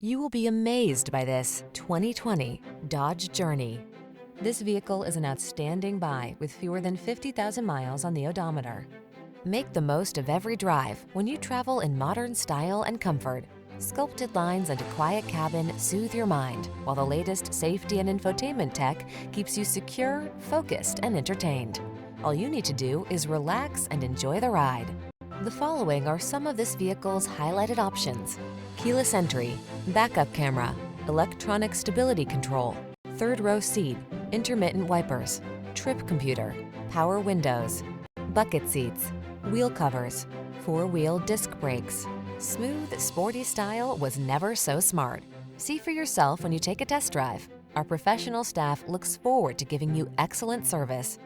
You will be amazed by this 2020 Dodge Journey. This vehicle is an outstanding buy with fewer than 50,000 miles on the odometer. Make the most of every drive when you travel in modern style and comfort. Sculpted lines and a quiet cabin soothe your mind, while the latest safety and infotainment tech keeps you secure, focused, and entertained. All you need to do is relax and enjoy the ride. The following are some of this vehicle's highlighted options: keyless entry, backup camera, electronic stability control, third row seat, intermittent wipers, trip computer, power windows, bucket seats, wheel covers, four-wheel disc brakes. Smooth, sporty style was never so smart. See for yourself when you take a test drive. Our professional staff looks forward to giving you excellent service.